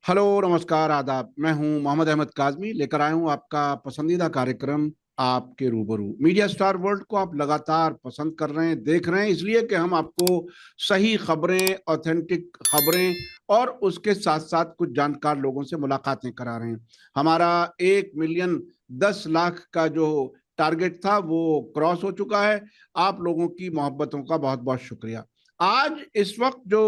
Hello, नमस्कार, आदाब। मैं हूं मोहम्मद अहमद काज़मी, लेकर आया हूं आपका पसंदीदा कार्यक्रम आपके रूबरू। मीडिया स्टार वर्ल्ड को आप लगातार पसंद कर रहे हैं, देख रहे हैं, इसलिए कि हम आपको सही खबरें, ऑथेंटिक खबरें और उसके साथ साथ कुछ जानकार लोगों से मुलाकातें करा रहे हैं। हमारा 1 मिलियन 10 लाख का जो टारगेट था वो क्रॉस हो चुका है। आप लोगों की मोहब्बतों का बहुत बहुत शुक्रिया। आज इस वक्त जो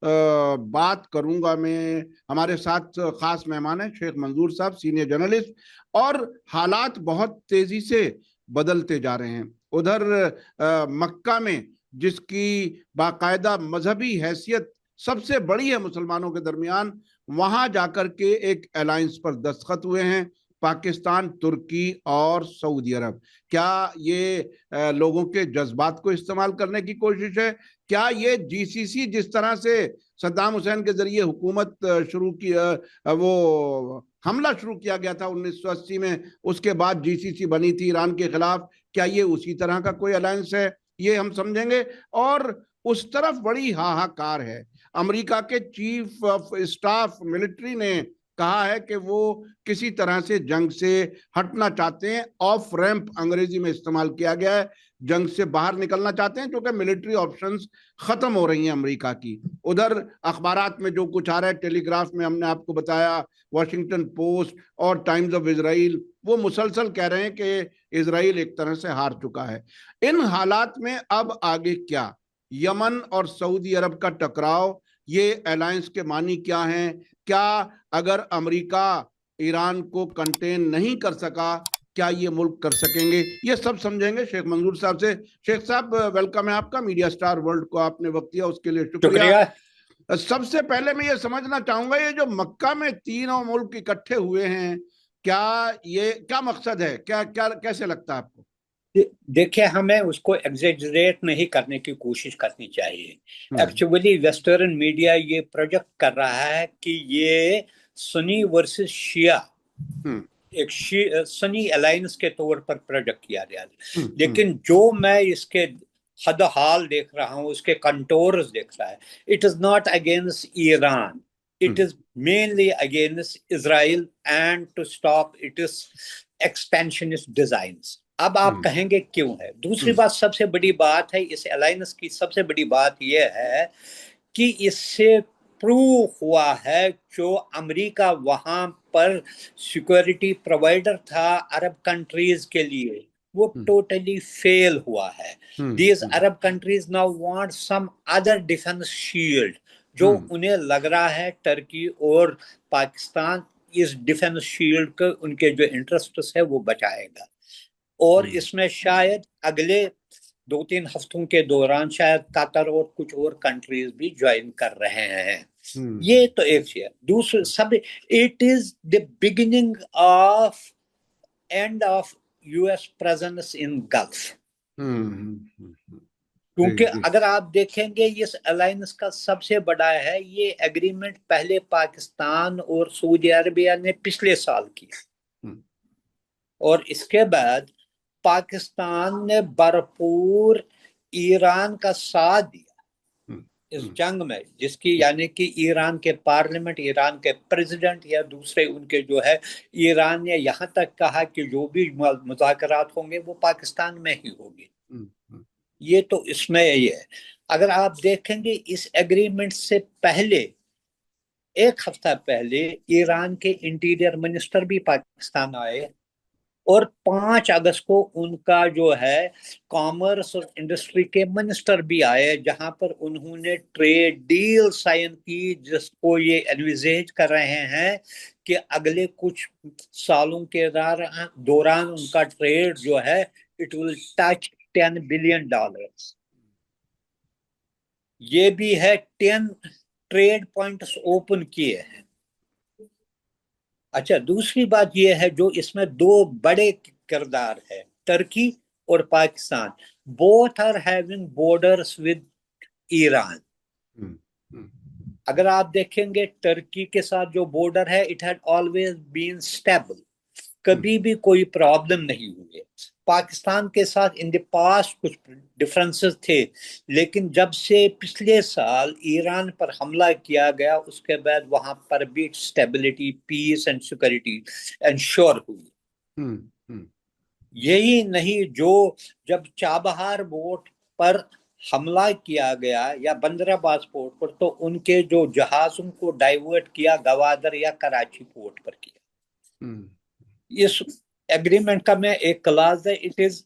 बात करूंगा मैं, हमारे साथ खास मेहमान है शेख मंजूर साहब, सीनियर जर्नलिस्ट। और हालात बहुत तेजी से बदलते जा रहे हैं। उधर मक्का में, जिसकी बाकायदा मजहबी हैसियत सबसे बड़ी है मुसलमानों के दरमियान, वहां जाकर के एक अलायंस पर दस्तखत हुए हैं पाकिस्तान, तुर्की और सऊदी अरब। क्या ये लोगों के जज्बात को इस्तेमाल करने की कोशिश है? क्या ये जीसीसी, जिस तरह से सद्दाम हुसैन के जरिए हुकूमत शुरू की, वो हमला शुरू किया गया था 1980 में, उसके बाद जीसीसी बनी थी ईरान के खिलाफ, क्या ये उसी तरह का कोई अलायंस है? ये हम समझेंगे। और उस तरफ बड़ी हाहाकार है। अमेरिका के चीफ ऑफ स्टाफ मिलिट्री ने कहा है कि वो किसी तरह से जंग से हटना चाहते हैं। ऑफ रैंप अंग्रेजी में इस्तेमाल किया गया है। जंग से बाहर निकलना चाहते हैं क्योंकि मिलिट्री ऑप्शंस खत्म हो रही हैं अमेरिका की। उधर अखबारात में जो कुछ आ रहा है, टेलीग्राफ में हमने आपको बताया, वॉशिंगटन पोस्ट और टाइम्स ऑफ इजराइल, वो मुसलसल कह रहे हैं कि इजराइल एक तरह से हार चुका है। इन हालात में अब आगे क्या? यमन और सऊदी अरब का टकराव, ये अलायंस के मानी क्या हैं? क्या अगर अमेरिका ईरान को कंटेन नहीं कर सका, क्या ये मुल्क कर सकेंगे? ये सब समझेंगे शेख मंजूर साहब से। शेख साहब, वेलकम है आपका मीडिया स्टार वर्ल्ड को, आपने वक्त दिया उसके लिए शुक्रिया। शुक्रिया। सबसे पहले मैं ये समझना चाहूंगा, ये जो मक्का में तीनों मुल्क इकट्ठे हुए हैं, क्या ये क्या मकसद है? क्या क्या कैसे लगता है आपको? देखिए, हमें उसको एग्जेजरेट नहीं करने की कोशिश करनी चाहिए। हम्म। एक्चुअली वेस्टर्न मीडिया ये प्रोजेक्ट कर रहा है कि ये सुन्नी वर्सेस शिया, हम्म। एक सनी अलायंस के तौर पर प्रोजेक्ट किया गया। हम्म। लेकिन जो मैं इसके हद हाल देख रहा हूँ, उसके कंटोर्स देख रहा है, it is not against Iran, it hmm. Is mainly against Israel and to stop it is expansionist designs. अब आप हम्म। कहेंगे क्यों है? दूसरी हम्म। बात, सबसे बड़ी बात है इस अलायंस की, सबसे बड़ी बात यह है कि इससे प्रूव हुआ है जो अमेरिका वहां पर सिक्योरिटी प्रोवाइडर था अरब कंट्रीज के लिए, वो हम्म। टोटली फेल हुआ है। Hmm. These hmm. Arab countries now want some other defence shield, जो हम्म। उन्हें लग रहा है टर्की और पाकिस्तान इस डिफेंस शील्ड को, उनके जो इंटरेस्ट है वो बचाएगा। और हम्म। इसमें शायद अगले 2-3 हफ्तों के दौरान शायद कतर और कुछ और कंट्रीज भी ज्वाइन कर रहे हैं। हम्म। ये तो एक चीज। दूसरे सब, it is the beginning of end of US presence in gulf. क्योंकि जी। अगर आप देखेंगे इस अलायंस का सबसे बड़ा है, ये एग्रीमेंट पहले पाकिस्तान और सऊदी अरबिया ने पिछले साल किया, हम्म। और इसके बाद पाकिस्तान ने भरपूर ईरान का साथ दिया हम्म। इस हम्म। जंग में, जिसकी यानी कि ईरान के पार्लियामेंट, ईरान के प्रेसिडेंट या दूसरे उनके जो है, ईरान ने यहाँ तक कहा कि जो भी मुज़ाकरात होंगे वो पाकिस्तान में ही होंगे। हम्म। ये तो इसमें ये है। अगर आप देखेंगे इस एग्रीमेंट से पहले, एक हफ्ता पहले, ईरान के इंटीरियर मिनिस्टर भी पाकिस्तान आए, और 5 अगस्त को उनका जो है कॉमर्स और इंडस्ट्री के मिनिस्टर भी आए, जहां पर उन्होंने ट्रेड डील साइन की, जिसको ये एनविजेज कर रहे हैं कि अगले कुछ सालों के दौरान उनका ट्रेड जो है, इट विल टच $10 बिलियन। ये भी है, 10 ट्रेड पॉइंट्स ओपन किए हैं। अच्छा, दूसरी बात यह है, जो इसमें दो बड़े किरदार है, टर्की और Pakistan, both are having borders with Iran. Hmm. Hmm. अगर आप देखेंगे टर्की के साथ जो बॉर्डर है, it had always been stable, hmm. कभी भी कोई प्रॉब्लम नहीं हुई है। پاکستان کے ساتھ ان دی پاسٹ کچھ ڈفرنسز تھے، لیکن جب سے پچھلے سال ایران پر حملہ کیا گیا اس کے بعد وہاں پر بھی stability, piece and security ensure ہوئی۔ یہی نہیں، جو جب چابہار بورڈ پر حملہ کیا گیا یا بندرآباد پورٹ پر، تو ان کے جو جہازوں کو ڈائیورٹ کیا گوادر یا کراچی پورٹ پر کیا۔ اس ایگریمنٹ کا میں ایک کلاز ہے، اٹ از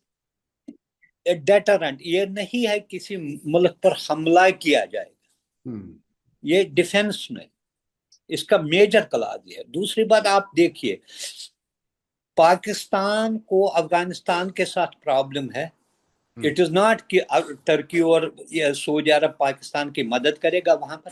اے ڈیٹرنٹ، یہ نہیں ہے کسی ملک پر حملہ کیا جائے گا، یہ ڈیفنس میں اس کا میجر کلاز یہ ہے۔ دوسری بات آپ دیکھیے، پاکستان کو افغانستان کے ساتھ پرابلم ہے، اٹ از ناٹ کہ ترکی اور سعودی عرب پاکستان کی مدد کرے گا وہاں پر،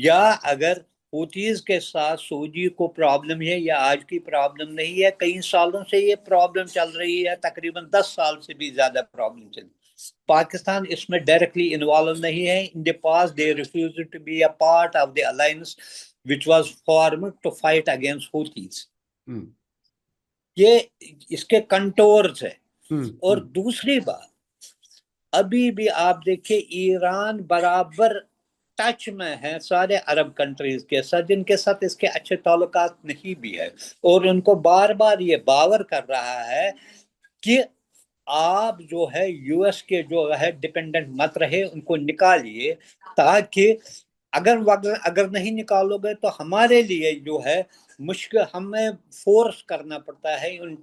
یا اگر ہوتیز کے ساتھ سعودی کو پرابلم ہے، یا آج کی پرابلم نہیں ہے، کئی سالوں سے یہ پرابلم چل رہی ہے، تقریباً 10 سال سے بھی زیادہ پرابلم چل رہی ہے۔ پاکستان اس میں ڈائریکٹلی انوالو نہیں ہے۔ In the past they refused to be a part of the alliance which was formed to fight against Houthis۔ یہ اس کے کنٹورز ہے۔ اور دوسری بات، ابھی بھی آپ دیکھیں ایران برابر ٹچ میں ہے سارے عرب کنٹریز کے ساتھ، جن کے ساتھ اس کے اچھے تعلقات نہیں بھی ہے، اور ان کو بار بار یہ باور کر رہا ہے کہ آپ جو ہے یو ایس کے جو ہے ڈیپینڈنٹ مت رہے، ان کو نکالیے، تاکہ اگر نہیں نکالو گے تو ہمارے لیے جو ہے مشکل، ہمیں فورس کرنا پڑتا ہے ان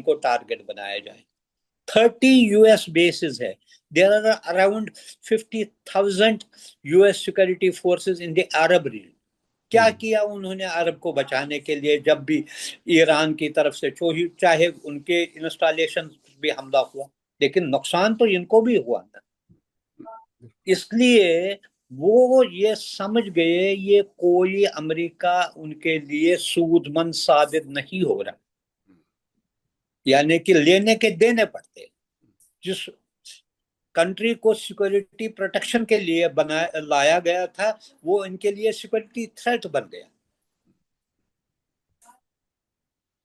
کو ٹارگٹ بنایا جائے۔ 30 یو ایس بیسز ہے، there are around 50,000 US security forces in the Arab region۔ کیا کیا انہوں نے عرب کو بچانے کے لیے؟ جب بھی ایران کی طرف سے چاہے ان کے انسٹالیشن بھی حملہ ہوا، لیکن نقصان تو ان کو بھی ہوا نا۔ اس لیے وہ یہ سمجھ گئے یہ کوئی امریکہ ان کے لیے سود مند ثابت نہیں ہو رہا، یعنی کہ لینے کے دینے پڑتے۔ جس کنٹری کو سیکورٹی پروٹیکشن کے لیے لایا گیا تھا، وہ ان کے لیے سیکورٹی تھریٹ بن گیا،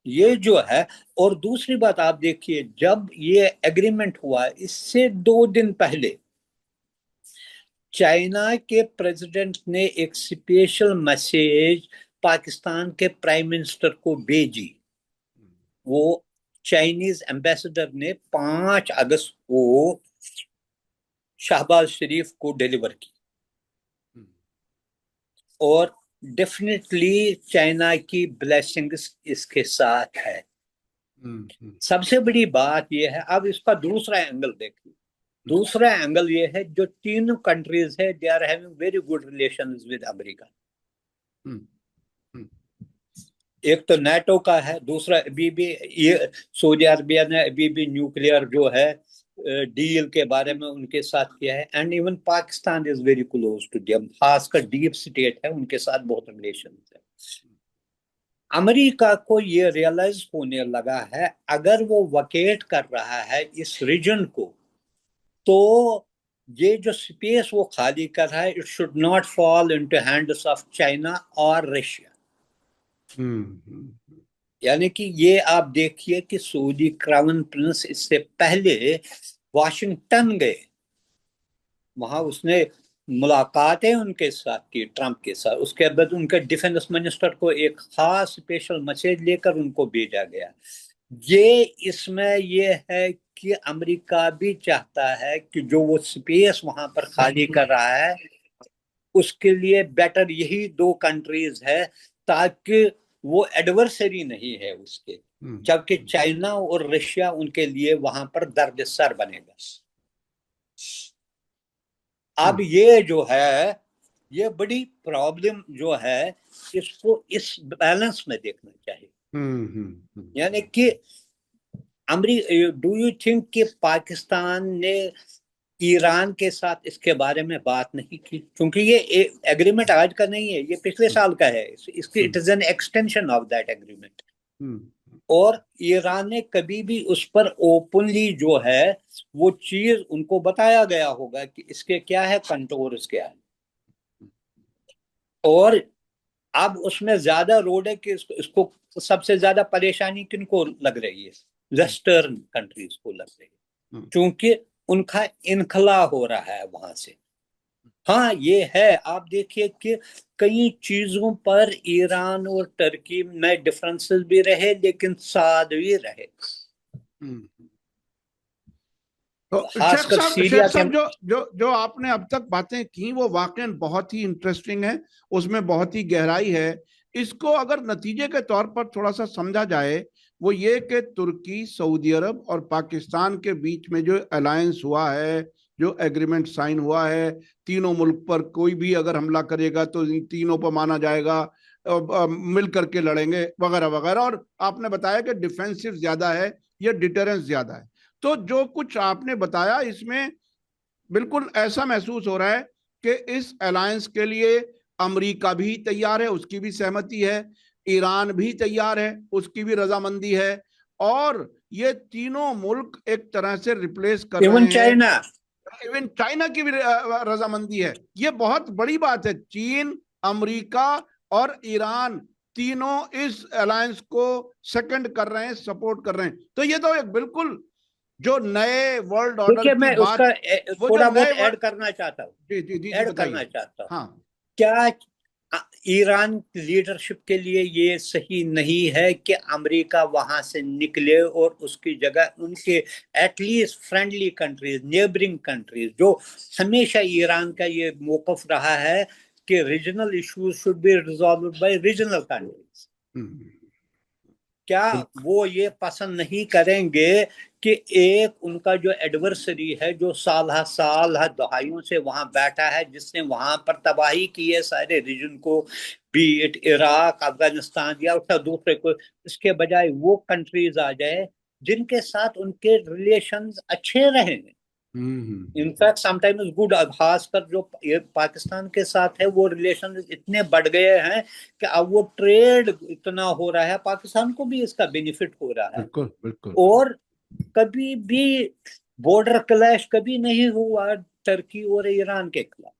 یہ جو ہے۔ اور دوسری بات آپ دیکھیے، جب یہ ایگریمنٹ ہوا اس سے 2 دن پہلے چائنا کے پریزیڈنٹ نے ایک اسپیشل میسیج پاکستان کے پرائم منسٹر کو بھیجی۔ وہ چائنیز ایمبیسڈر نے 5 اگست کو شہباز شریف کو ڈیلیور کی، اور ڈیفینیٹلی چائنا کی بلیسنگز اس کے ساتھ ہے۔ سب سے بڑی بات یہ ہے، اب اس کا دوسرا اینگل دیکھیں۔ دوسرا اینگل یہ ہے، جو تینوں کنٹریز ہے they are having very good relations with امریکہ۔ ایک تو نیٹو کا ہے، دوسرا ابھی بھی سعودی عربیہ نے ابھی بھی نیوکلیئر جو ہے ڈیل کے بارے میں ان کے ساتھ کیا ہے، and even Pakistan is very close to them, خاص کر ڈیپ سٹیٹ ہے، ان کے ساتھ بہت ریلیشن ہے۔ امریکہ کو یہ ریئلائز ہونے لگا ہے اگر وہ ویکیٹ کر رہا ہے اس ریجن کو، تو یہ جو سپیس وہ خالی کر رہا ہے، it should not fall into hands of China or Russia۔ یعنی کہ یہ آپ دیکھیے کہ سعودی کراؤن پرنس اس سے پہلے واشنگٹن گئے، وہاں اس نے ملاقاتیں ان کے ساتھ کی، ٹرمپ کے ساتھ۔ اس کے بعد ان کے ڈیفنس منسٹر کو ایک خاص اسپیشل میسیج لے کر ان کو بھیجا گیا۔ یہ اس میں یہ ہے کہ امریکہ بھی چاہتا ہے کہ جو وہ سپیس وہاں پر خالی کر رہا ہے، اس کے لیے بیٹر یہی 2 کنٹریز ہے، تاکہ وہ ایڈورسری نہیں ہے اس کے، جبکہ چائنا اور رشیا ان کے لیے وہاں پر درد سر بنے گا۔ اب یہ جو ہے، یہ بڑی پرابلم جو ہے، اس کو اس بیلنس میں دیکھنا چاہیے۔ یعنی کہ ڈو یو تھنک کہ پاکستان نے ایران کے ساتھ اس کے بارے میں بات نہیں کی؟ کیونکہ یہ ایگریمنٹ آج کا نہیں ہے، یہ پچھلے سال کا ہے، اس کی it is an extension of that agreement. اور ایران نے کبھی بھی اس پر اوپنلی جو ہے وہ چیز ان کو بتایا گیا ہوگا کہ اس کے کیا ہے کنٹورز کیا ہے، اور اب اس میں زیادہ روڈ ہے کہ اس کو سب سے زیادہ پریشانی کن کو لگ رہی ہے؟ वेस्टर्न कंट्रीज को लग रही है, क्योंकि उनका इनखला हो रहा है वहां से। हाँ ये है, आप देखिए कि कई चीजों पर ईरान और टर्की में डिफरेंसेस भी रहे लेकिन साथ भी रहे। तो खासकर सीरिया शेख साहब जो आपने अब तक बातें की वो वाकई बहुत ही इंटरेस्टिंग है, उसमें बहुत ही गहराई है। इसको अगर नतीजे के तौर पर थोड़ा सा समझा जाए, वो ये कि तुर्की, सऊदी अरब और पाकिस्तान के बीच में जो अलायंस हुआ है, जो एग्रीमेंट साइन हुआ है, तीनों मुल्क पर कोई भी अगर हमला करेगा तो इन तीनों पर माना जाएगा, मिल करके लड़ेंगे वगैरह वगैरह। और आपने बताया कि डिफेंसिव ज्यादा है, ये डिटरेंस ज्यादा है। तो जो कुछ आपने बताया इसमें बिल्कुल ऐसा महसूस हो रहा है कि इस अलायंस के लिए अमेरिका भी तैयार है, उसकी भी सहमति है, ईरान भी तैयार है, उसकी भी रजामंदी है, और ये तीनों मुल्क एक तरह से रिप्लेस कर रहे हैं, इवन चाइना की भी रजामंदी है। ये बहुत बड़ी बात है। चीन, अमेरिका और ईरान तीनों इस अलायंस को सेकंड कर रहे हैं, सपोर्ट कर रहे हैं। तो ये तो एक बिल्कुल जो नए वर्ल्ड ऑर्डर की मैं बात, उसका थोड़ा बहुत ऐड करना चाहता हूँ। जी ऐड करना चाहता हूँ। हाँ, क्या ईरान लीडरशिप के लिए ये सही नहीं है कि अमेरिका वहां से निकले और उसकी जगह उनके at least friendly countries, neighbouring countries, जो हमेशा ईरान का ये मौकफ रहा है कि regional issues should be resolved by regional countries, क्या वो ये पसंद नहीं करेंगे कि एक उनका जो एडवर्सरी है, जो साल दहाइयों से वहां बैठा है, जिसने वहां पर तबाही की है सारे रीजन को, बी इट इराक, अफगानिस्तान या उसका दूसरे को, इसके बजाय वो कंट्रीज आ जाए जिनके साथ उनके रिलेशंस अच्छे रहेंगे। इनफैक्ट समटाइम्स गुड, खासकर जो पाकिस्तान के साथ है वो रिलेशन इतने बढ़ गए हैं कि अब वो ट्रेड इतना हो रहा है, पाकिस्तान को भी इसका बेनिफिट हो रहा है। बिल्कुल बिल्कुल। और कभी भी बॉर्डर क्लैश कभी नहीं हुआ टर्की और ईरान के खिलाफ,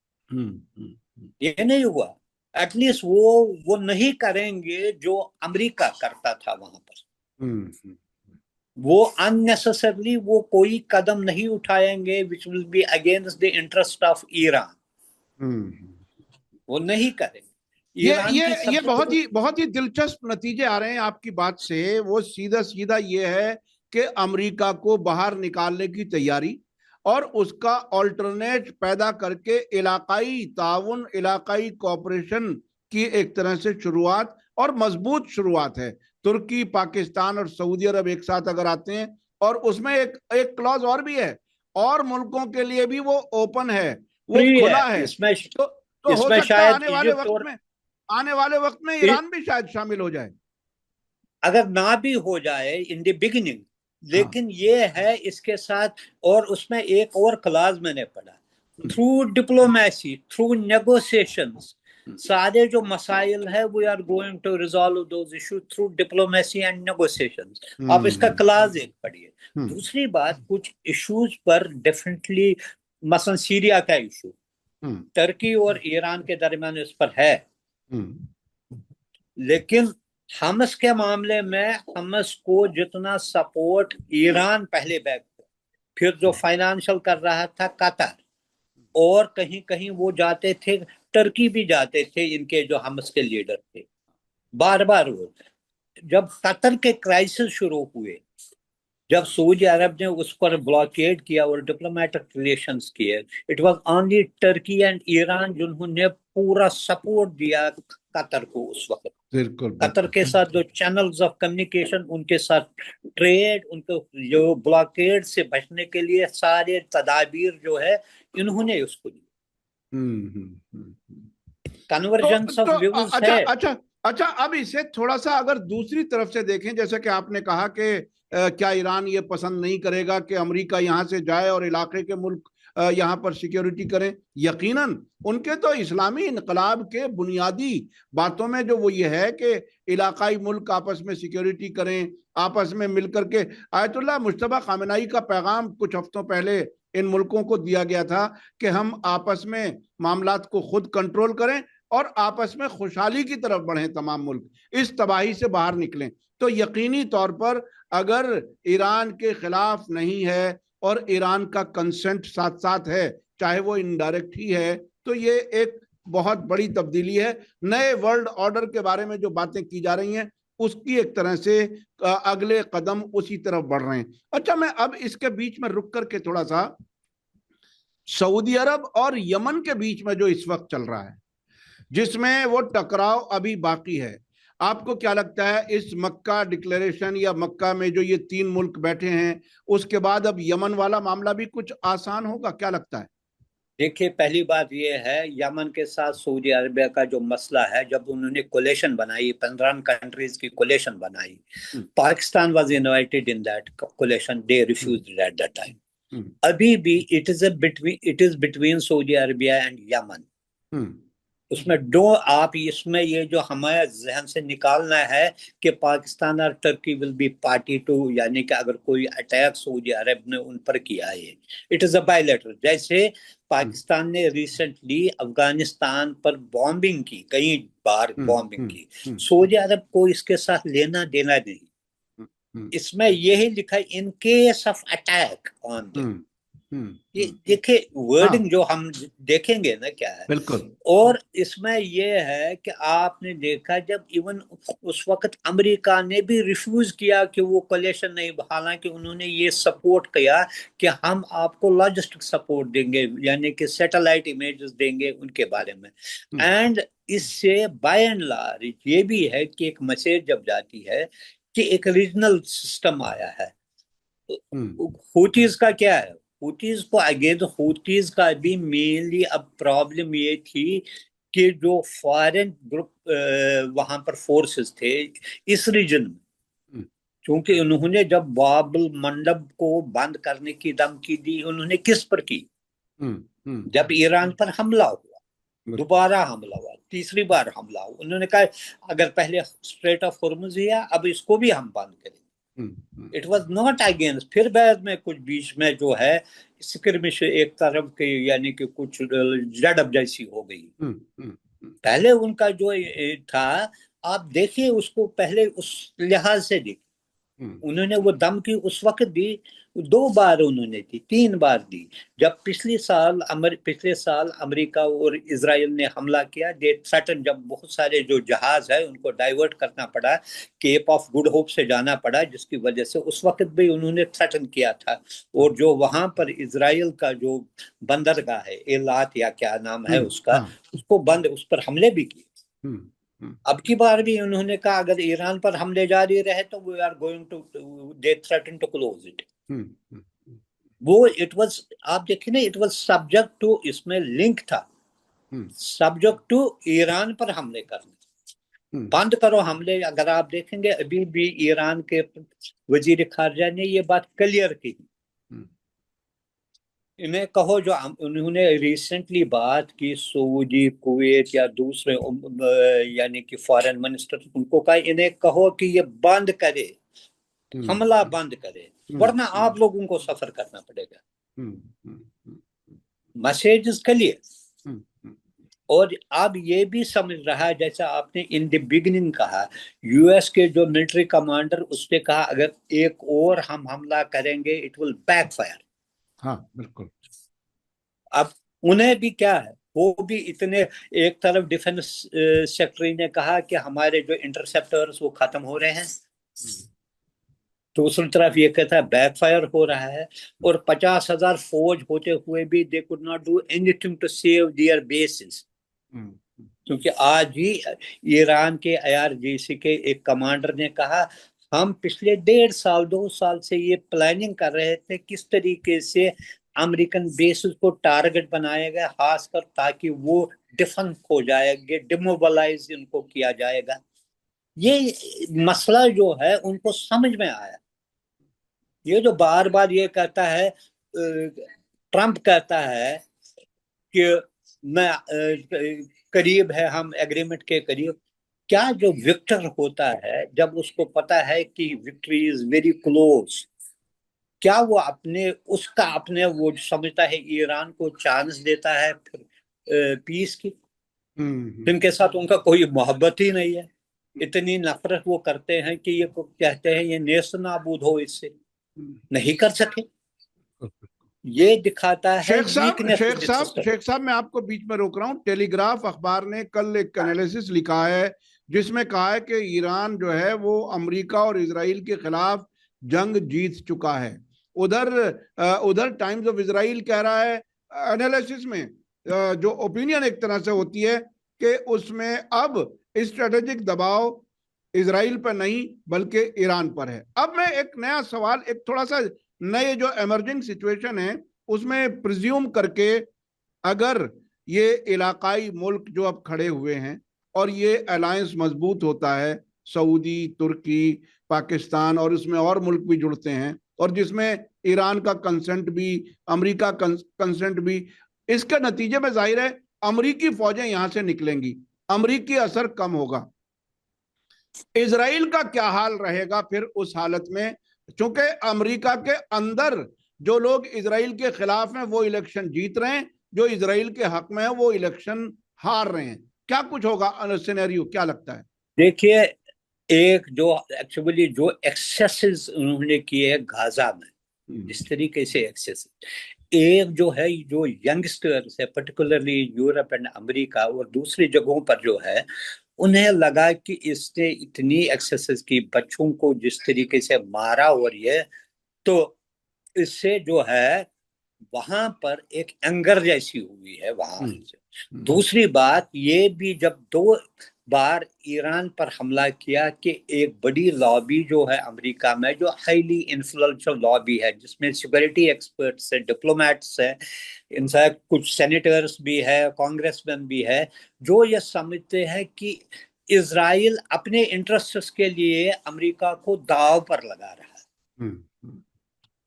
ये नहीं हुआ। एटलीस्ट वो नहीं करेंगे जो अमेरिका करता था वहां पर। वो अननेसेसरली वो कोई कदम नहीं उठाएंगे which will be against the interest of Iran, वो नहीं करेंगे। ये बहुत ही दिलचस्प नतीजे आ रहे हैं आपकी बात से। वो सीधा ये है कि अमेरिका को बाहर निकालने की तैयारी और उसका ऑल्टरनेट पैदा करके इलाकाई ताउन, इलाकाई कोऑपरेशन की एक तरह से शुरुआत, और मजबूत शुरुआत है। तुर्की, पाकिस्तान और सऊदी अरब एक साथ अगर आते हैं, और उसमें एक क्लॉज और भी है, और मुल्कों के लिए भी वो ओपन है, वो खुला है। तो हो सकता है आने वाले वक्त में ईरान भी शायद शामिल हो जाए, अगर ना भी हो जाए इन द बिगिनिंग। लेकिन ये है इसके साथ, और उसमें एक और क्लाज मैंने पढ़ा, थ्रू डिप्लोमेसी, थ्रू नेगोशिएशंस, सारे जो मसाइल है we are going to resolve those issues through diplomacy and negotiations. आप इसका क्लाज एक पढ़िए। दूसरी बात, कुछ इश्यूज पर डेफिनेटली, मसलन सीरिया का इशू टर्की और ईरान के दरमियान इस पर है, लेकिन हमस के मामले में हमस को जितना सपोर्ट ईरान पहले बैक, फिर जो फाइनेंशियल कर रहा था कतर, और कहीं कहीं वो जाते थे, टर्की भी जाते थे, इनके जो हमस के लीडर थे बार बार। वो जब कतर के क्राइसिस शुरू हुए, जब सऊदी अरब ने उस पर ब्लॉकेड किया और डिप्लोमेटिक रिलेशंस किए, it was only Turkey and Iran जिन्होंने पूरा सपोर्ट दिया कतर को उस वक्त। कतर के साथ जो चैनल्स ऑफ कम्युनिकेशन, उनके साथ ट्रेड, उनको जो ब्लॉकेड से बचने के लिए सारे तदाबीर जो है इन्होंने उसको दी। कन्वर्जेंस ऑफ व्यूज है। अच्छा, अब इसे थोड़ा सा अगर दूसरी तरफ से देखें, जैसे कि आपने कहा कि क्या ईरान ये पसंद नहीं करेगा कि अमेरिका यहाँ से जाए और इलाके के मुल्क यहाँ पर सिक्योरिटी करें? यकीनन उनके तो इस्लामी इनकलाब के बुनियादी बातों में जो वो ये है कि इलाकाई मुल्क आपस में सिक्योरिटी करें, आपस में मिलकर के। आयतुल्लाह मुज्तबा खामेनेई का पैगाम कुछ हफ्तों पहले इन मुल्कों को दिया गया था कि हम आपस में मामलात को खुद कंट्रोल करें, اور آپس میں خوشحالی کی طرف بڑھیں تمام ملک, اس تباہی سے باہر نکلیں. تو یقینی طور پر اگر ایران کے خلاف نہیں ہے اور ایران کا کنسنٹ ساتھ ساتھ ہے, چاہے وہ انڈائریکٹ ہی ہے, تو یہ ایک بہت بڑی تبدیلی ہے. نئے ورلڈ آرڈر کے بارے میں جو باتیں کی جا رہی ہیں اس کی ایک طرح سے اگلے قدم اسی طرف بڑھ رہے ہیں. اچھا, میں اب اس کے بیچ میں رک کر کے تھوڑا سا سعودی عرب اور یمن کے بیچ میں جو اس وقت چل رہا ہے, جس میں وہ ٹکراؤ ابھی باقی ہے, آپ کو کیا لگتا ہے اس مکہ ڈکلیریشن یا مکہ میں جو یہ 3 ملک بیٹھے ہیں, اس کے بعد اب یمن والا معاملہ بھی کچھ آسان ہوگا, کیا لگتا ہے؟ دیکھیے, پہلی بات یہ ہے یمن کے ساتھ سعودی عربیہ کا جو مسئلہ ہے, جب انہوں نے کولیشن بنائی, 15 کنٹریز کی کولیشن بنائی, Pakistan was invited in that coalition, they refused at that time. ابھی بھی it is between Saudi Arabia and Yemen. اس میں آپ اس میں یہ جو ہمارے ذہن سے نکالنا ہے کہ پاکستان اور Turkey will be party to, یعنی کہ اگر کوئی اٹیک سعودی عرب نے ان پر کیا ہے, it is a by lateral. جیسے پاکستان نے ریسنٹلی افغانستان پر بامبنگ کی, کئی بار بامبنگ کی, سعودی عرب کو اس کے ساتھ لینا دینا نہیں. اس میں یہی لکھا ہے in case of attack on them. یہ دیکھیں ورڈنگ جو ہم دیکھیں گے نا کیا ہے. بالکل. اور اس میں یہ ہے کہ آپ نے دیکھا جب ایون اس وقت امریکہ نے بھی ریفیوز کیا کہ وہ کولیشن نہیں, حالانکہ انہوں نے یہ سپورٹ کیا کہ ہم آپ کو لاجسٹک سپورٹ دیں گے, یعنی کہ سیٹلائٹ امیجز دیں گے ان کے بارے میں. اینڈ اس سے بائی اینڈ لارج یہ بھی ہے کہ ایک میسج جب جاتی ہے کہ ایک ریجنل سسٹم آیا ہے. ہوتیز کا کیا ہے, ہوتیز کو اگین ہوتیز کا بھی مینلی اب پرابلم یہ تھی کہ جو فارن گروپ وہاں پر فورسز تھے اس ریجن میں, چونکہ انہوں نے جب باب المندب کو بند کرنے کی دھمکی دی, انہوں نے کس پر کی؟ جب ایران پر حملہ ہوا, دوبارہ حملہ ہوا, تیسری بار حملہ ہوا, انہوں نے کہا اگر پہلے اسٹریٹ آف ہرمز ہے اب اس کو بھی ہم بند کریں. It was not against. پھر بعد میں کچھ بیچ میں جو ہے اسکرمش ایک طرف کی, یعنی کہ کچھ جڑب جیسی ہو گئی. پہلے ان کا جو تھا آپ دیکھیے اس کو پہلے اس لحاظ سے دیکھیں, انہوں نے وہ دھمکی اس وقت دی, 2 بار انہوں نے دی, 3 بار دی. جب پچھلے سال امریکہ اور اسرائیل نے حملہ کیا, دے تھریٹن, جب بہت سارے جو جہاز ہے ان کو ڈائیورٹ کرنا پڑا, کیپ آف گڈ ہوپ سے جانا پڑا, جس کی وجہ سے اس وقت بھی انہوں نے تھریٹن کیا تھا. اور جو وہاں پر اسرائیل کا جو بندرگاہ ہے, ایلات یا کیا نام ہے اس کا, اس کو بند, اس پر حملے بھی کیے. اب کی بار بھی انہوں نے کہا اگر ایران پر حملے جاری رہے تو we are going to they threaten to close it. وہ it was, آپ دیکھیں نا, it was subject to, اس میں لنک تھا, subject to ایران پر حملے کرنے, بند کرو حملے. اگر آپ دیکھیں گے ابھی بھی ایران کے وزیر خارجہ نے یہ بات کلیئر کی. انہیں کہو, جو انہوں نے ریسنٹلی بات کی سعودی, کویت یا دوسرے یعنی کہ فارن منسٹر, ان کو کہا انہیں کہو کہ یہ بند کرے, حملہ بند کرے, ورنہ آپ لوگوں کو سفر کرنا پڑے گا. Message is clear. اور اب یہ بھی سمجھ رہا ہے, جیسا آپ نے ان دی بگننگ کہا, یو ایس کے جو ملٹری کمانڈر, اس نے کہا اگر ایک اور ہم حملہ کریں گے اٹ ول بیک فائر. ہاں بالکل. اب انہیں بھی کیا ہے, وہ بھی اتنے, ایک طرف ڈیفنس سیکٹری نے کہا کہ ہمارے جو انٹرسپٹرز وہ ختم ہو رہے ہیں, دوسری طرف یہ کہتا ہے بیک فائر ہو رہا ہے, اور 50,000 فوج ہوتے ہوئے بھی they could not do anything to save their bases. کیونکہ آج ہی ایران کے IRGC کے ایک کمانڈر نے کہا ہم پچھلے 1.5 سال 2 سال سے یہ پلاننگ کر رہے تھے کس طریقے سے امریکن بیسز کو ٹارگٹ بنائے گا, خاص کر تاکہ وہ ڈیفن ہو جائے گے, ڈیموبلائز ان کو کیا جائے گا. یہ مسئلہ جو ہے ان کو سمجھ میں آیا. یہ جو بار بار یہ کہتا ہے, ٹرمپ کہتا ہے کہ میں قریب ہے, ہم ایگریمنٹ کے قریب. کیا جو وکٹر ہوتا ہے جب اس کو پتا ہے کہ وکٹری از ویری کلوز, کیا وہ اپنے وہ سمجھتا ہے ایران کو چانس دیتا ہے پھر پیس کی؟ जिनके साथ उनका कोई मोहब्बत ही नहीं है, इतनी नफरत वो करते हैं कि ये कहते हैं ये नेस्त नाबूद हो, इससे नहीं कर सके। ये दिखाता है वीकनेस। शेख साहब मैं आपको बीच में रोक रहा हूं। टेलीग्राफ अखबार ने कल एक एनालिसिस लिखा है जिसमें कहा है कि ईरान जो है वो अमेरिका और इजराइल के खिलाफ जंग जीत चुका है। उधर टाइम्स ऑफ इजराइल कह रहा है एनालिसिस में, जो ओपिनियन एक तरह से होती है कि उसमें अब स्ट्रेटेजिक दबाव इजराइल पर नहीं बल्कि ईरान पर है। अब मैं एक नया सवाल, एक थोड़ा सा नए जो एमर्जिंग सिचुएशन है उसमें प्रिज्यूम करके, अगर ये इलाकाई मुल्क जो अब खड़े हुए हैं और ये अलायंस मजबूत होता है, सऊदी, तुर्की, पाकिस्तान और उसमें और मुल्क भी जुड़ते हैं और जिसमें ईरान का कंसेंट भी, अमेरिका कंसेंट भी, इसके नतीजे में जाहिर है अमेरिकी फौजें यहां से निकलेंगी, अमेरिकी असर कम होगा। इजराइल का क्या हाल रहेगा फिर उस हालत में, क्योंकि अमेरिका के अंदर जो लोग इजराइल के खिलाफ हैं वो इलेक्शन जीत रहे हैं, जो इजराइल के हक में है वो इलेक्शन हार रहे हैं। क्या कुछ होगा सिनेरियो, क्या लगता है? देखिए, एक जो एक्चुअली जो एक्सेसेस उन्होंने किए गाजा में, जिस तरीके से एक्सेस, एक जो है जो यंगस्टर्स है पर्टिकुलरली यूरोप एंड अमेरिका और दूसरी जगहों पर जो है, उन्हें लगा कि इसने इतनी एक्सेसेस की, बच्चों को जिस तरीके से मारा, और ये तो इससे जो है वहां पर एक एंगर जैसी हुई है वहां से। दूसरी बात ये भी, जब 2 बार ईरान पर हमला किया, कि एक बड़ी लॉबी जो है अमेरिका में, जो हाईली इन्फ्लुएंशियल लॉबी है, जिसमें सिक्योरिटी एक्सपर्ट्स है, डिप्लोमेट्स है, इनफैक्ट कुछ सेनेटर्स भी है, कांग्रेसमैन भी है, जो ये समझते हैं कि इजराइल अपने इंटरेस्ट्स के लिए अमेरिका को दांव पर लगा रहा है।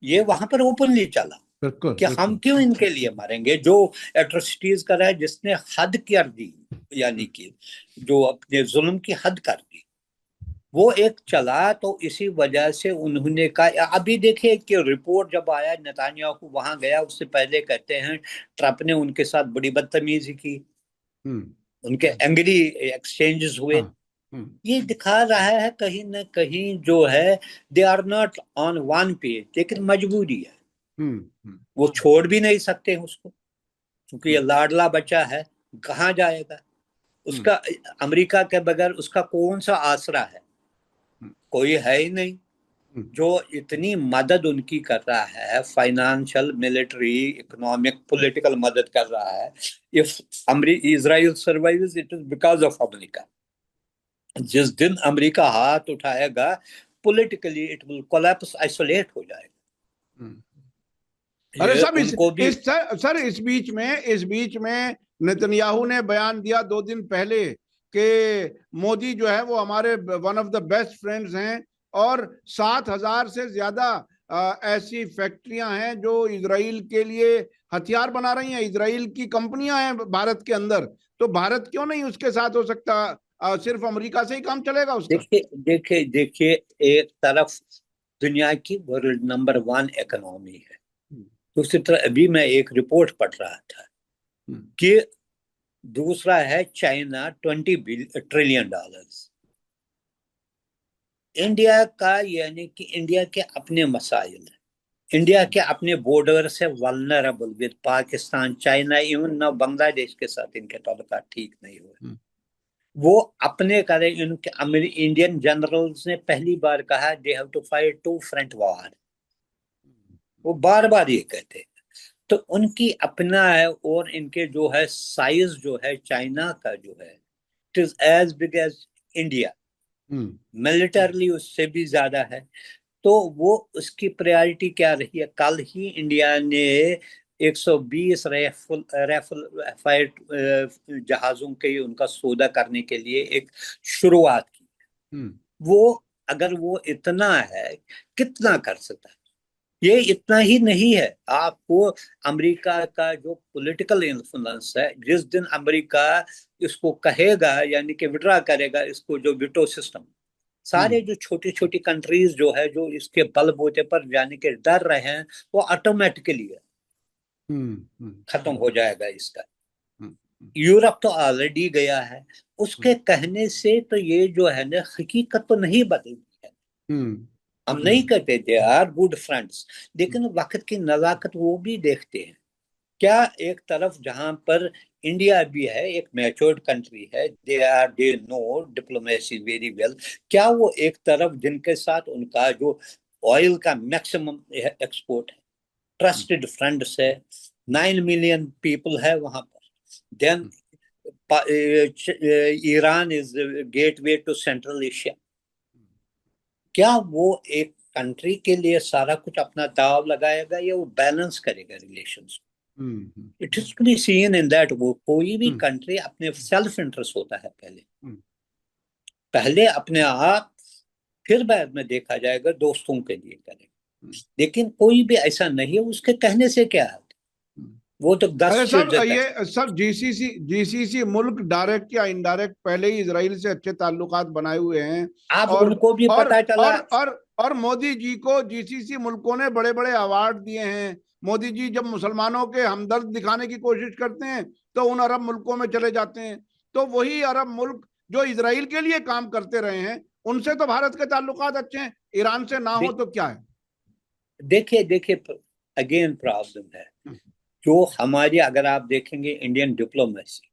ये वहां पर ओपनली चला कि हम क्यों इनके लिए मरेंगे, जो एट्रोसिटीज कर रहा है, जिसने हद कर दी, यानी कि जो अपने जुल्म की हद कर दी, वो एक चला। तो इसी वजह से उन्होंने कहा, अभी देखिए कि रिपोर्ट जब आया, नेतान्याहू वहां गया, उससे पहले कहते हैं ट्रंप ने उनके साथ बड़ी बदतमीजी की, उनके एंग्री एक्सचेंजेस हुए। ये दिखा रहा है कहीं ना कहीं जो है they are not on one page, लेकिन मजबूरी है, वो छोड़ भी नहीं सकते उसको, क्योंकि ये लाडला बच्चा है, कहाँ जाएगा उसका, अमेरिका के बगैर उसका कौन सा आसरा है, कोई है ही नहीं जो इतनी मदद उनकी कर रहा है, फाइनेंशियल, मिलिट्री, इकोनॉमिक, पॉलिटिकल मदद कर रहा है। If Israel survives it is because of America. जिस दिन अमेरिका हाथ उठाएगा, politically it will collapse, isolate हो जाएगा। अरे सर इस बीच में नेतन्याहू ने बयान दिया 2 दिन पहले कि मोदी जो है वो हमारे one of the best friends हैं और 7,000 से ज्यादा ऐसी फैक्ट्रियां हैं जो इजराइल के लिए हथियार बना रही हैं, इजराइल की कंपनियां हैं भारत के अंदर, तो भारत क्यों नहीं उसके साथ हो सकता? सिर्फ अमेरिका से ही काम चलेगा उसका? देखिए एक तरफ दुनिया की वर्ल्ड नंबर 1 इकोनॉमी है, दूसरी तरफ अभी मैं एक रिपोर्ट पढ़ रहा था कि दूसरा है चाइना, $20 ट्रिलियन। इंडिया का, यानी कि इंडिया के अपने मसाइल हैं, इंडिया के अपने बॉर्डर से vulnerable with Pakistan, China, even ना बांग्लादेश के साथ इनके ताल्लुकात ठीक नहीं हुए, वो अपने करें। इनके इंडियन जनरल्स ने पहली बार कहा they have to fight 2 front war, वो बार बार ये कहते हैं। तो उनकी अपना है, और इनके जो है साइज जो है चाइना का जो है, it is as big as India, militarily उससे भी ज्यादा है। तो वो उसकी प्रायोरिटी क्या रही है? कल ही इंडिया ने 120 राइफल फाइट जहाजों के उनका सौदा करने के लिए एक शुरुआत की। वो अगर वो इतना है, कितना कर सकता है? ये इतना ही नहीं है, आपको अमेरिका का जो पॉलिटिकल इन्फ्लुएंस है, जिस दिन अमेरिका इसको कहेगा, यानी कि विड्रा करेगा इसको, जो विटो सिस्टम, सारे जो छोटी छोटी कंट्रीज जो है जो इसके बलबूते पर जाने के डर रहे हैं, वो ऑटोमेटिकली खत्म हो जाएगा इसका। यूरोप तो ऑलरेडी गया है, उसके कहने से तो ये जो है ना हकीकत तो नहीं बदलती है। हम नहीं कहते थे आर गुड फ्रेंड्स, लेकिन वक्त की नजाकत वो भी देखते हैं। क्या एक तरफ जहां पर इंडिया भी है, एक मैच्योर्ड कंट्री है, they know diplomacy very well, क्या वो एक तरफ जिनके साथ उनका जो ऑयल का मैक्सिमम एक्सपोर्ट है, ट्रस्टेड फ्रेंड्स है, 9 मिलियन पीपल है वहां पर, then Iran is gateway to Central Asia, क्या वो एक कंट्री के लिए सारा कुछ अपना दाव लगाएगा या वो बैलेंस करेगा relations? It is to be seen in that वो कोई भी कंट्री अपने सेल्फ इंटरेस्ट होता है, पहले अपने आप, फिर बाद में देखा जाएगा दोस्तों के लिए करेगा। लेकिन कोई भी ऐसा नहीं है, उसके कहने से क्या है, वो तो 10 सर जीसीसी मुल्क डायरेक्ट या इनडायरेक्ट पहले ही इजराइल से अच्छे ताल्लुकात बनाए हुए हैं, आप उनको भी पता चला। और मोदी जी को जीसीसी मुल्कों ने बड़े बड़े अवार्ड दिए हैं। मोदी जी जब मुसलमानों के हमदर्द दिखाने की कोशिश करते हैं तो उन अरब मुल्कों में चले जाते हैं, तो वही अरब मुल्क जो इजराइल के लिए काम करते रहे हैं, उनसे तो भारत के ताल्लुकात अच्छे हैं, ईरान से ना हो तो क्या है? देखिए अगेन प्रॉब्लम है जो हमारी, अगर आप देखेंगे Indian diplomacy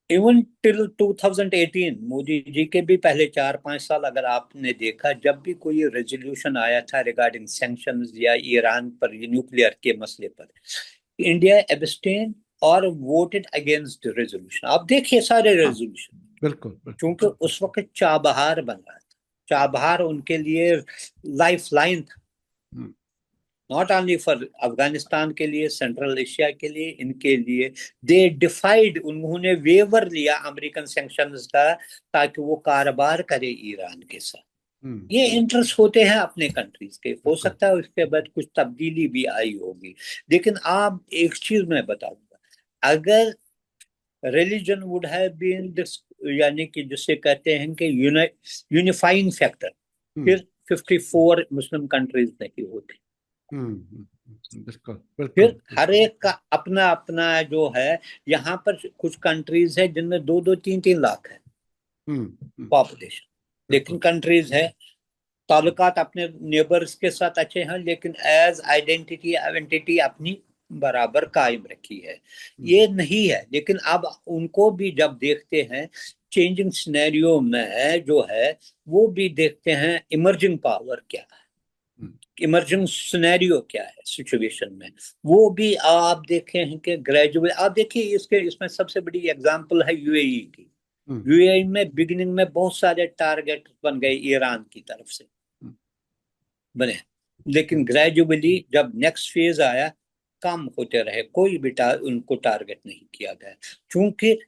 even till 2018, Modi ji के भी पहले 4-5 साल अगर आपने देखा, जब भी कोई रेजोल्यूशन आया था रिगार्डिंग सैंक्शंस या ईरान पर न्यूक्लियर के मसले पर, इंडिया एब्सटेन और वोटेड अगेंस्ट रेजोल्यूशन। आप देखिए सारे रेजोल्यूशन, बिल्कुल, क्योंकि उस वक्त चाबहार बन रहा था, चाबहार उनके लिए लाइफ लाइन था, नॉट ओनली फॉर अफगानिस्तान के लिए, सेंट्रल एशिया के लिए, इनके लिए दे डिफाइड, उन्होंने वेवर लिया अमेरिकन सैंक्शंस का ताकि वो कारोबार करे ईरान के साथ। ये इंटरेस्ट होते हैं अपने कंट्रीज के, हो सकता है उसके बाद कुछ तब्दीली भी आई होगी, लेकिन आप एक चीज मैं बताऊंगा, अगर religion would have been this, यानी कि जिसे कहते हैं कि यूनिफाइंग फैक्टर, फिर 54 मुस्लिम कंट्रीज नहीं होती। फिर हर एक का अपना अपना जो है, यहाँ पर कुछ कंट्रीज है जिनमें 2-2, 3-3 लाख है पॉपुलेशन, लेकिन कंट्रीज है ताल्लुकात अपने नेबर्स के साथ अच्छे हैं, लेकिन एज आइडेंटिटी अपनी बराबर कायम रखी है। ये नहीं है, लेकिन अब उनको भी जब देखते हैं चेंजिंग सिनेरियो में जो है, वो भी देखते हैं इमर्जिंग पावर क्या है, इमर्जिंग सिनेरियो क्या है सिचुएशन में, वो भी आप देखें हैं कि ग्रेजुएट, आप देखिए इसमें सबसे बड़ी एग्जांपल है यूएई की। यूएई में बिगिनिंग में बहुत सारे टारगेट बन गए ईरान की तरफ से बने, लेकिन ग्रेजुअली जब नेक्स्ट फेज आया कम होते रहे, कोई भी उनको टारगेट नहीं किया गया, क्योंकि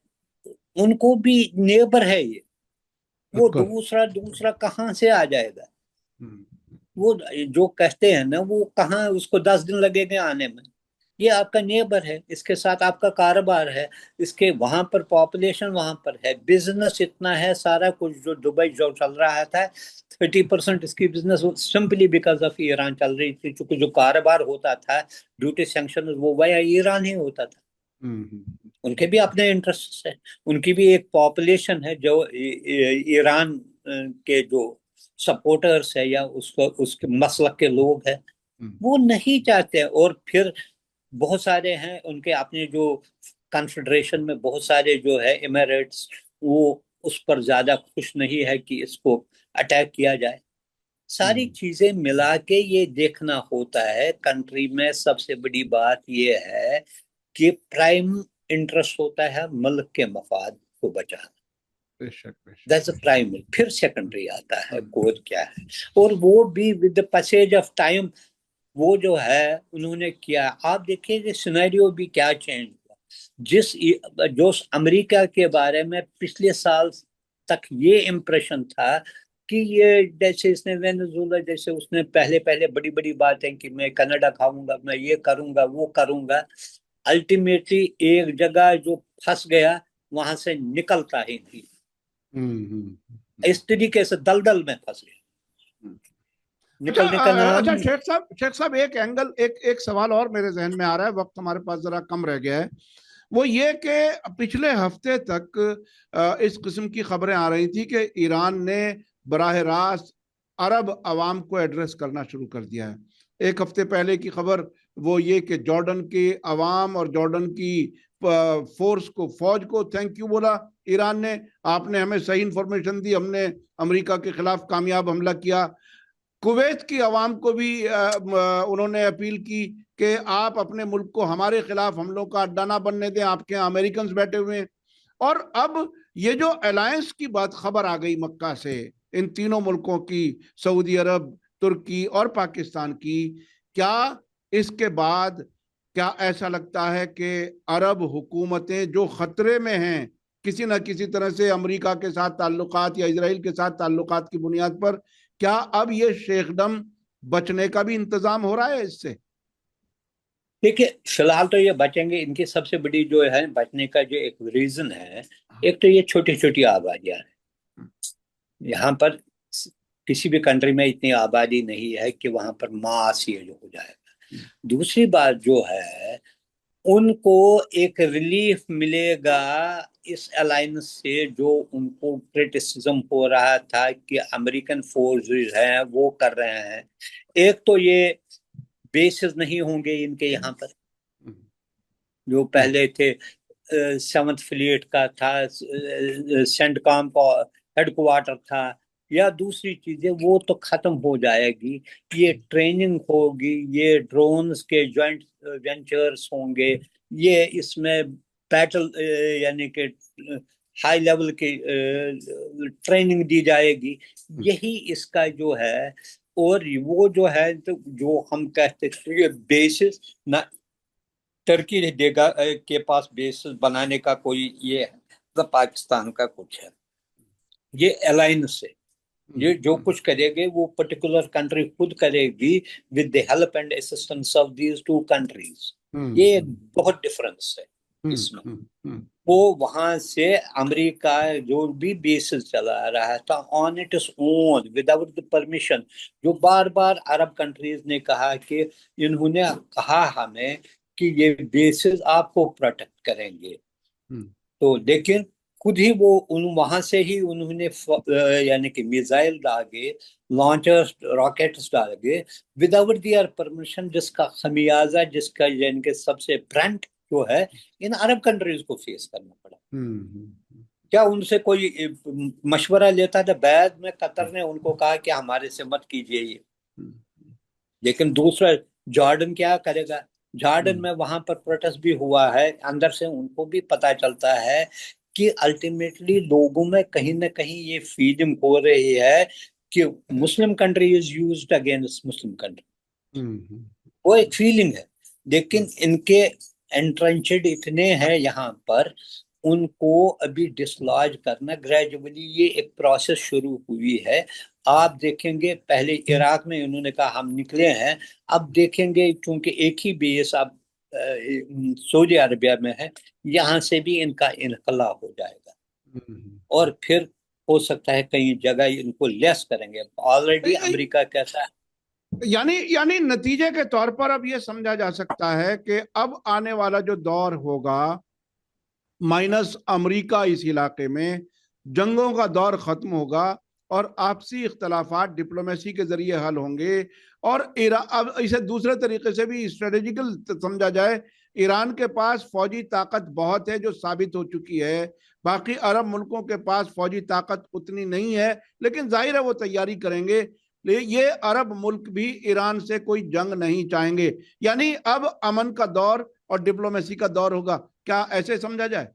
उनको भी नेबर है ये, वो दूसरा कहाँ से आ जाएगा? वो जो कहते हैं ना, वो कहाँ, उसको 10 दिन लगेंगे आने में, ये आपका नेबर है, इसके साथ आपका कारोबार है, इसके वहां पर पॉपुलेशन वहां पर है, बिजनेस इतना है, सारा कुछ जो दुबई जो चल रहा था 30% इसकी business simply because of Iran चल रही थी, क्योंकि जो कारोबार होता था ड्यूटी सैंक्शन वो वाया ईरान ही होता था। उनके भी अपने इंटरेस्ट है, उनकी भी एक पॉपुलेशन है जो ईरान के जो सपोर्टर्स है या उसके मसलक के लोग हैं, वो नहीं चाहते। और फिर बहुत सारे हैं उनके अपने जो कॉन्फेडरेशन में बहुत सारे जो है इमिरेट्स, वो उस पर ज्यादा खुश नहीं है कि इसको अटैक किया जाए। सारी चीजें मिला के ये देखना होता है। कंट्री में सबसे बड़ी बात ये है कि प्राइम इंटरेस्ट होता है मुल्क के मफाद को बचाना, दैट्स प्राइमरी, फिर सेकेंडरी आता है कोर क्या है, और वो भी with the passage of time वो जो है उन्होंने किया। आप देखिए कि सिनेरियो भी क्या चेंज हुआ, जो अमेरिका के बारे में पिछले साल तक ये इम्प्रेशन था कि ये जैसे इसने वेनेजुएला जैसे उसने पहले बड़ी बड़ी बातें कि मैं कनाडा खाऊंगा, मैं ये करूंगा वो करूंगा, अल्टीमेटली एक जगह जो फंस गया वहां से निकलता ही नहीं, इस तरीके से दलदल में फंस गया। अच्छा शेख साहब एक एंगल, एक सवाल और मेरे जहन में आ रहा है, वक्त हमारे पास जरा कम रह गया है। وہ یہ کہ پچھلے ہفتے تک اس قسم کی خبریں آ رہی تھی کہ ایران نے براہ راست عرب عوام کو ایڈریس کرنا شروع کر دیا ہے. ایک ہفتے پہلے کی خبر وہ یہ کہ جارڈن کے عوام اور جارڈن کی فورس کو، فوج کو تھینک یو بولا ایران نے، آپ نے ہمیں صحیح انفارمیشن دی، ہم نے امریکہ کے خلاف کامیاب حملہ کیا. کویت کی عوام کو بھی انہوں نے اپیل کی کہ آپ اپنے ملک کو ہمارے خلاف حملوں کا اڈا نہ بننے دیں، آپ کے یہاں امریکنز بیٹھے ہوئے ہیں. اور اب یہ جو الائنس کی بات خبر آ گئی مکہ سے، ان تینوں ملکوں کی، سعودی عرب، ترکی اور پاکستان کی، کیا اس کے بعد کیا ایسا لگتا ہے کہ عرب حکومتیں جو خطرے میں ہیں کسی نہ کسی طرح سے امریکہ کے ساتھ تعلقات یا اسرائیل کے ساتھ تعلقات کی بنیاد پر، کیا اب یہ شیخ دم بچنے کا بھی انتظام ہو رہا ہے اس سے؟ دیکھیے فی الحال تو یہ بچیں گے. ان کی سب سے بڑی جو ہے بچنے کا جو ایک ریزن ہے، ایک تو یہ چھوٹی چھوٹی آبادیاں ہیں. یہاں پر کسی بھی کنٹری میں اتنی آبادی نہیں ہے کہ وہاں پر ماس یہ جو ہو جائے گا. دوسری بات جو ہے، ان کو ایک ریلیف ملے گا اس الائنس سے جو ان کو کرٹیسزم ہو رہا تھا کہ امریکن فورسز ہیں وہ کر رہے ہیں. ایک تو یہ بیسز نہیں ہوں گے ان کے یہاں پر جو پہلے تھے، سیونتھ فلیٹ کا تھا، سینٹ کام کا ہیڈ کوارٹر تھا، یا دوسری چیزیں وہ تو ختم ہو جائے گی. یہ ٹریننگ ہوگی، یہ ڈرونز کے جوائنٹ وینچرز ہوں گے، یہ اس میں بیٹل یعنی کہ ہائی لیول کی ٹریننگ دی جائے گی. یہی اس کا جو ہے. اور وہ جو ہے جو ہم کہتے ہیں بیسس نہ ترکی دے گا کے پاس بیسس بنانے کا کوئی یہ ہے، پاکستان کا کچھ ہے. یہ الائنس سے یہ جو کچھ کرے گے وہ پرٹیکولر کنٹری خود کرے گی with the help and assistance of these two countries. یہ ایک بہت ڈفرنس ہے اس میں. وہ وہاں سے امریکہ جو بھی بیسز چلا رہا تھا on its own without the permission, جو بار بار عرب کنٹریز نے کہا کہ انہوں نے کہا ہمیں کہ یہ بیسز آپ کو پروٹیکٹ کریں گے. تو لیکن خود ہی وہ وہاں سے ہی انہوں نے یعنی کہ میزائل ڈالے، لانچرز، راکٹس ڈالے وداؤٹ دیئر پرمیشن، جس کا خمیازہ، جس کا یعنی کہ سب سے برنٹ جو ہے ان عرب کنٹریز کو فیس کرنا پڑا. کیا ان سے کوئی مشورہ لیتا تھا؟ بعد میں قطر نے ان کو کہا کہ ہمارے سے مت کیجیے یہ. لیکن دوسرا جارڈن کیا کرے گا؟ جارڈن میں وہاں پر پروٹیسٹ بھی ہوا ہے، اندر سے ان کو بھی پتا چلتا ہے کہ الٹیمیٹلی لوگوں میں کہیں نہ کہیں یہ فیلنگ ہو رہی ہے کہ Muslim country is used against Muslim country. وہ ایک فیلنگ ہے. لیکن ان کے انٹرنچڈ اتنے ہیں یہاں پر، ان کو ابھی ڈسلاج کرنا گریجولی یہ ایک پروسیس شروع ہوئی ہے. آپ دیکھیں گے پہلے عراق میں انہوں نے کہا ہم نکلے ہیں، اب دیکھیں گے چونکہ ایک ہی بیس اب سعودی عربیہ میں ہے، یہاں سے بھی ان کا انخلا ہو جائے گا اور پھر ہو سکتا ہے کئی جگہ ان کو لیس کریں گے. آلریڈی امریکہ کیسا ہے، یعنی نتیجے کے طور پر اب یہ سمجھا جا سکتا ہے کہ اب آنے والا جو دور ہوگا مائنس امریکہ اس علاقے میں، جنگوں کا دور ختم ہوگا اور آپسی اختلافات ڈپلومیسی کے ذریعے حل ہوں گے. اور اب اسے دوسرے طریقے سے بھی اسٹریٹجیکل سمجھا جائے، ایران کے پاس فوجی طاقت بہت ہے جو ثابت ہو چکی ہے، باقی عرب ملکوں کے پاس فوجی طاقت اتنی نہیں ہے، لیکن ظاہر ہے وہ تیاری کریں گے. یہ عرب ملک بھی ایران سے کوئی جنگ نہیں چاہیں گے، یعنی اب امن کا دور اور ڈپلومیسی کا دور ہوگا. کیا ایسے سمجھا جائے؟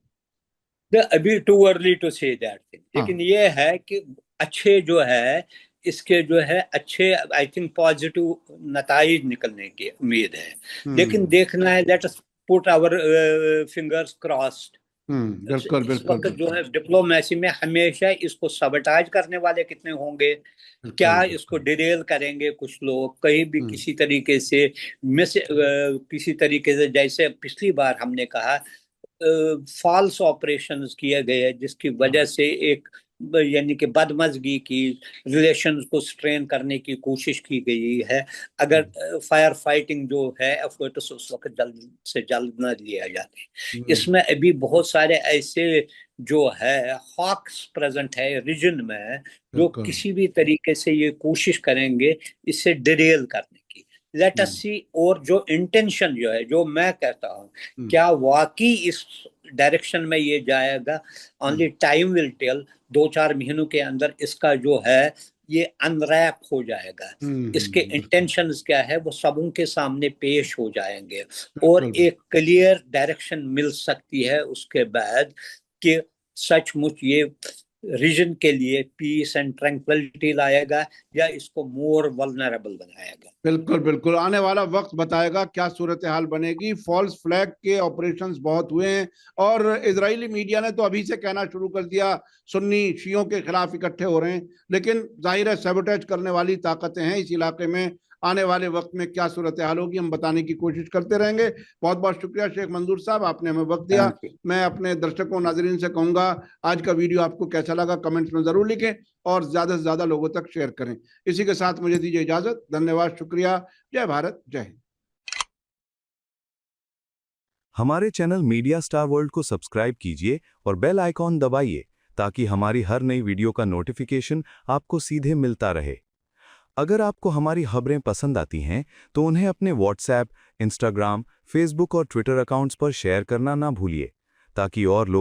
ابھی ٹو ارلی ٹو سے دیٹ تھنگ. لیکن یہ ہے کہ اچھے جو ہے اس کے جو ہے اچھے آئی تھنک پازیٹو نتائج نکلنے کی امید ہے. لیکن دیکھنا ہے، لیٹ اس پٹ آور فنگرز کراسڈ. اس وقت جو ہے ڈپلومیسی میں ہمیشہ اس کو سبٹاج کرنے والے کتنے ہوں گے، کیا اس کو ڈیریل کریں گے کچھ لوگ کہیں بھی کسی طریقے سے کسی طریقے سے، جیسے پچھلی بار ہم نے کہا فالس آپریشنز کیے گئے جس کی وجہ سے ایک यानी कि बदमज़गी की, रिलेशंस को स्ट्रेन करने की कोशिश की गई है। अगर फायर फाइटिंग जो है एफर्ट्स उस वक्त जल्द से जल्द न लिया जाए। इसमें अभी बहुत सारे ऐसे जो है हॉक्स प्रेजेंट है रीजन में, जो किसी भी तरीके से ये कोशिश करेंगे इससे डिरेल करने की। लेट अस सी। और जो इंटेंशन जो है, जो मैं कहता हूँ, क्या वाकई इस डायरेक्शन में ये जाएगा? Only time will tell. 2-4 महीनों के अंदर इसका जो है ये अनरैप हो जाएगा। इसके इंटेंशंस क्या है वो सबों के सामने पेश हो जाएंगे और एक क्लियर डायरेक्शन मिल सकती है उसके बाद कि सचमुच ये रीजन के लिए पीस एंड ट्रैंक्विलिटी लाएगा या इसको मोर वल्नरेबल बनाएगा। बिल्कुल बिल्कुल, आने वाला वक्त बताएगा क्या सूरत हाल बनेगी। फॉल्स फ्लैग के ऑपरेशंस बहुत हुए हैं और इजरायली मीडिया ने तो अभी से कहना शुरू कर दिया सुन्नी शियों के खिलाफ इकट्ठे हो रहे हैं, लेकिन जाहिर है सैबोटेज करने वाली ताकतें हैं इस इलाके में। आने वाले वक्त में क्या सूरत हाल होगी हम बताने की कोशिश करते रहेंगे। बहुत बहुत शुक्रिया शेख मंजूर साहब, आपने हमें वक्त दिया। मैं अपने दर्शकों नाजरीन से कहूंगा आज का वीडियो आपको कैसा लगा कमेंट्स में जरूर लिखें और ज्यादा से ज्यादा लोगों तक शेयर करें। इसी के साथ मुझे दीजिए इजाजत। धन्यवाद, शुक्रिया। जय भारत, जय हिंद। हमारे चैनल मीडिया स्टार वर्ल्ड को सब्सक्राइब कीजिए और बेल आइकॉन दबाइए ताकि हमारी हर नई वीडियो का नोटिफिकेशन आपको सीधे मिलता रहे। अगर आपको हमारी खबरें पसंद आती हैं तो उन्हें अपने व्हाट्सएप, इंस्टाग्राम, फेसबुक और ट्विटर अकाउंट्स पर शेयर करना ना भूलिए ताकि और लोग